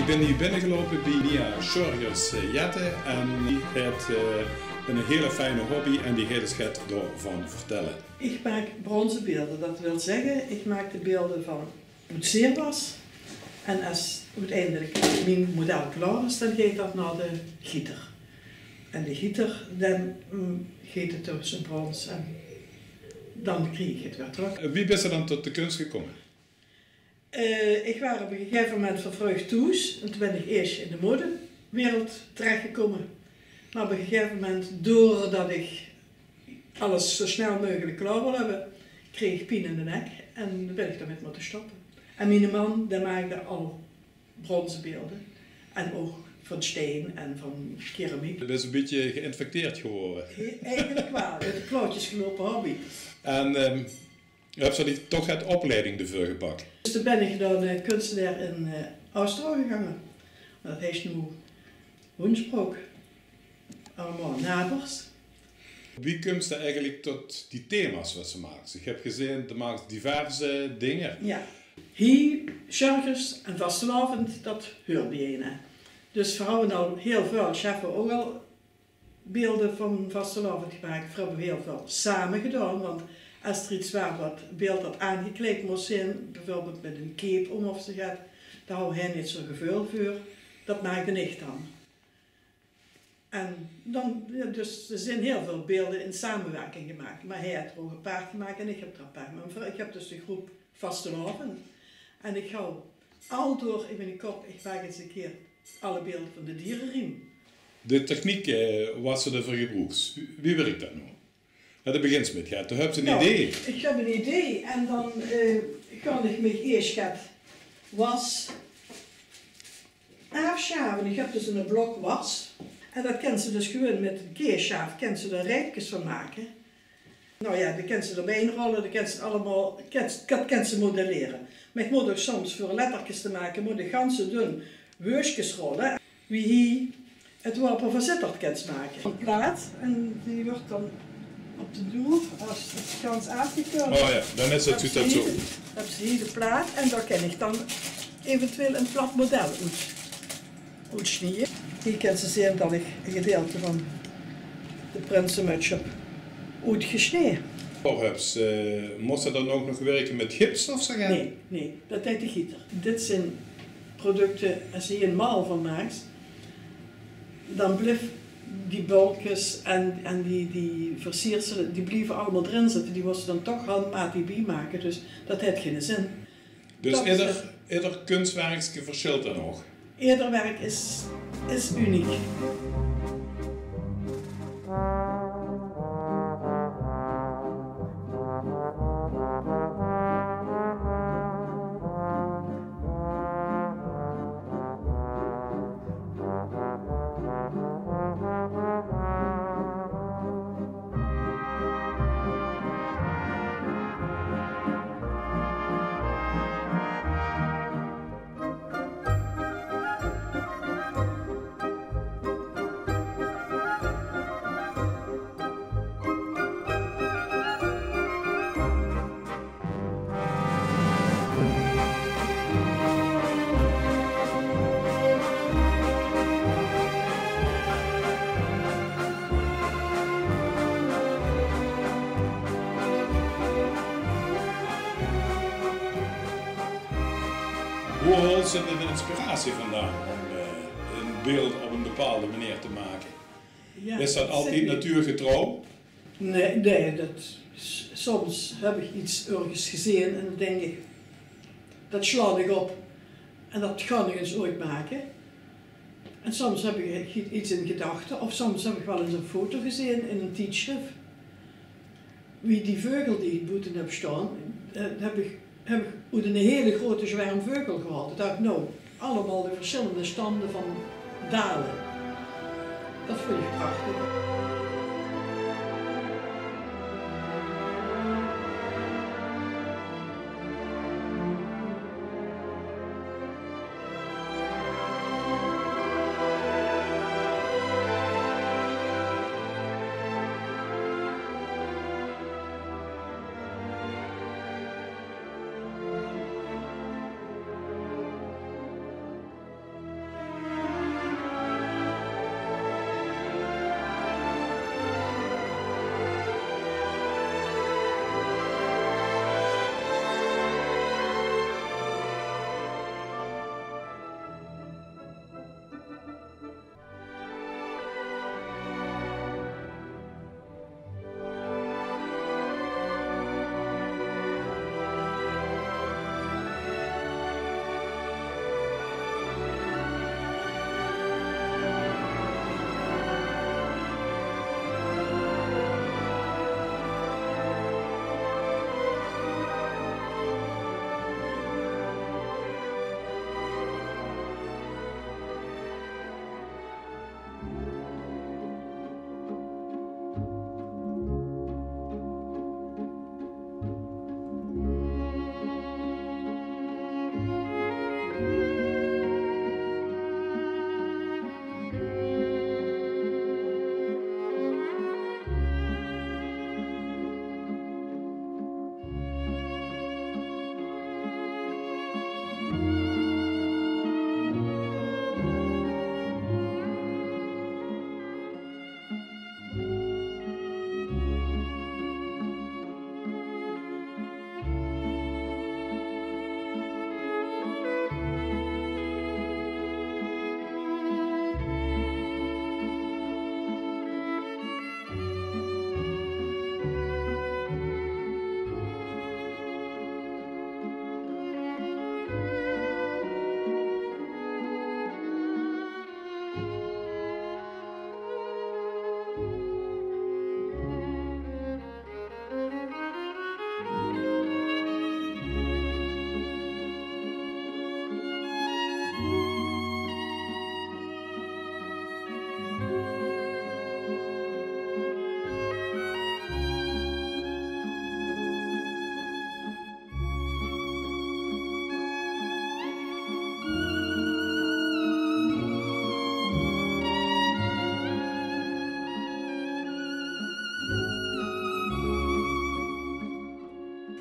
Ik ben hier binnengelopen bij Mia Sjorgers Jette en die heeft een hele fijne hobby en die gaat het daarvan vertellen. Ik maak bronzen beelden, dat wil zeggen, ik maak de beelden van hoe het zeer was. En als uiteindelijk mijn model klaar is, dan gaat dat naar de gieter. En de gieter, dan gaat het door zijn brons en dan krijg ik het weer terug. Wie is er dan tot de kunst gekomen? Ik was op een gegeven moment vervreugd thuis en toen ben ik eerst in de modewereld terechtgekomen. Maar op een gegeven moment, doordat ik alles zo snel mogelijk klaar wil hebben, kreeg ik pijn in de nek en dan ben ik daarmee moeten stoppen. En mijn man die maakte al bronzen beelden en ook van steen en van keramiek. Je bent een beetje geïnfecteerd geworden. Eigenlijk wel, uit de plaatjes gelopen hobby. En je hebt zo toch het opleiding ervoor gepakt. Dus toen ben ik dan kunstenaar in Oostenrijk gegaan. Dat heet nu Hoensbroek. Allemaal nabers. Wie komt er eigenlijk tot die thema's wat ze maakt? Ik heb gezien, ze maakt diverse dingen. Ja. Hier, Sjorgers en vastelavond, dat hoort bij een. Dus we hebben al heel veel, cheffen ook al beelden van vastelavond gemaakt. We hebben heel veel samen gedaan, want als er iets was wat beeld dat aangekleed moest zijn, bijvoorbeeld met een cape om of zo gaat, daar had hij niet zo'n gevoel voor. Dat maakte ik dan. En dan, ja, dus er zijn heel veel beelden in samenwerking gemaakt. Maar hij heeft er ook een paar gemaakt en ik heb er een paar. Maar ik heb dus de groep Vastelavond. En ik ga al door in mijn kop, ik maak eens een keer alle beelden van de dierenriem. De techniek wat ze ervoor gebruikt, wie werkt dat nou? Dat begint met, ja, toen heb je een idee. Ik heb een idee en dan kan ik me eerst was afschaven. Ik heb dus een blok was. En dat kan ze dus gewoon met een keerschaaf, kan ze er rijpjes van maken. Nou ja, dan kan ze erbij inrollen, dan kan ze allemaal, kan ze modelleren. Maar ik moet ook soms voor lettertjes te maken, moet ik ganse dun weusjes rollen. Wie hier het wapen van Sittard kan maken. Een plaat en die wordt dan op de doel, als het gans afgekeurd. Oh ja, dan is het dat zo. Dan heb ze hier de plaat en daar kan ik dan eventueel een plat model uitsnijden. Hier kan ze zien dat ik een gedeelte van de prinsenmuts heb uitgesneden. Vervolgens, moest je dan ook nog werken met gips of zo? Nee, dat deed de gieter. Dit zijn producten, als je een maal van maakt, dan blijft die bulkjes en die versierselen, die blijven allemaal erin zitten. Die moesten dan toch handmatig bijmaken, dus dat heeft geen zin. Dus ieder kunstwerkje verschilt dan nog? Ieder werk is uniek. Hoe haalt ze de inspiratie vandaan om een beeld op een bepaalde manier te maken? Ja, is dat altijd natuurgetrouw? Nee, soms heb ik iets ergens gezien en dan denk ik, dat sla ik op en dat ga ik eens ooit maken. En soms heb ik iets in gedachten of soms heb ik wel eens een foto gezien in een tijdschrift. Wie die vogel die ik buiten heb staan, heb ik uit een hele grote zwerm vogel gehad. Ik dacht, nou, allemaal de verschillende standen van dalen. Dat vond ik prachtig.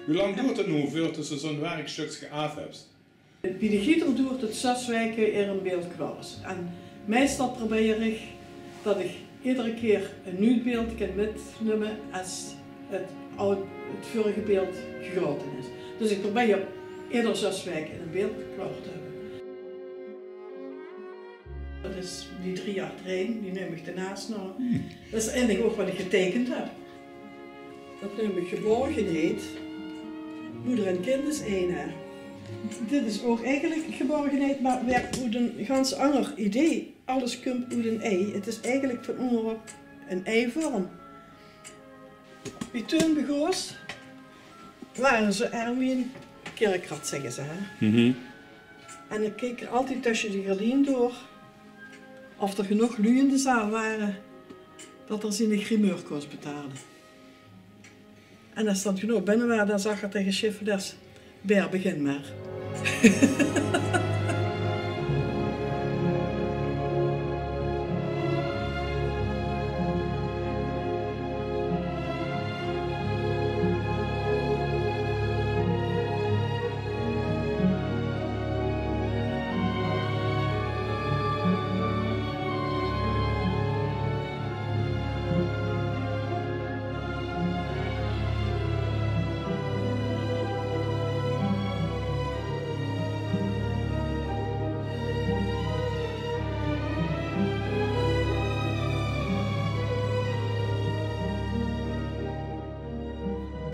Hoe lang duurt het nu voordat je zo'n werkstukje af hebt? Bij de gieter duurt het 6 weken eer een beeld klaar is. En meestal probeer ik dat ik iedere keer een nieuw beeld kan metnemen als het vorige beeld gegoten is. Dus ik probeer ieder 6 weken een beeld klaar te hebben. Dat is die 3 achtereen, die neem ik ernaast nog. Dat is eigenlijk ook wat ik getekend heb. Dat noem ik geborgenheid. Moeder en kind is één. Dit is ook eigenlijk geborgenheid, maar weer uit een ganz ander idee. Alles komt uit een ei. Het is eigenlijk van onderop een ei-vorm. Wie toen begoos, waren ze Erwin Kerkrat, zeggen ze. En ik keek er altijd tussen de gardien door of er genoeg lui in de zaal waren dat er zijn grimeur kost betalen. En als dat genoeg binnen waren, dan zag er tegen Schiffelers, Ber, begin maar.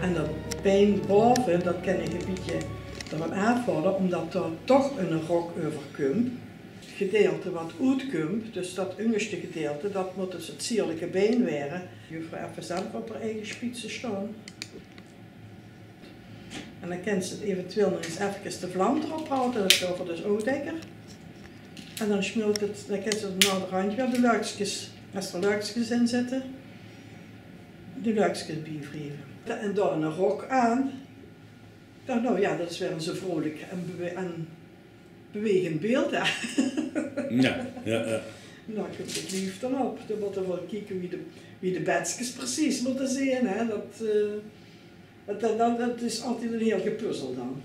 En dat been boven, dat kan ik een beetje ervan aanvallen, omdat er toch een rok over komt. Het gedeelte wat uitkomt, dus dat onderste gedeelte, dat moet dus het sierlijke been werden. Juffrouw even zelf op haar eigen spitsen staan. En dan kan ze het eventueel nog eens even de vlam erop houden, dat is over dus ook lekker. En dan smelt het, dan kan ze het naar de randje weer de luikjes, als er luikjes in zitten, de luikjes bijwrijven. En dan een rok aan. Dan, nou ja, dat is weer een zo vrolijk en bewegend beeld. Hè. Ja. Dan komt het lief dan op. Dan moeten we wel kijken wie de bedjes precies moeten zijn. Hè. Dat is altijd een heel gepuzzel dan.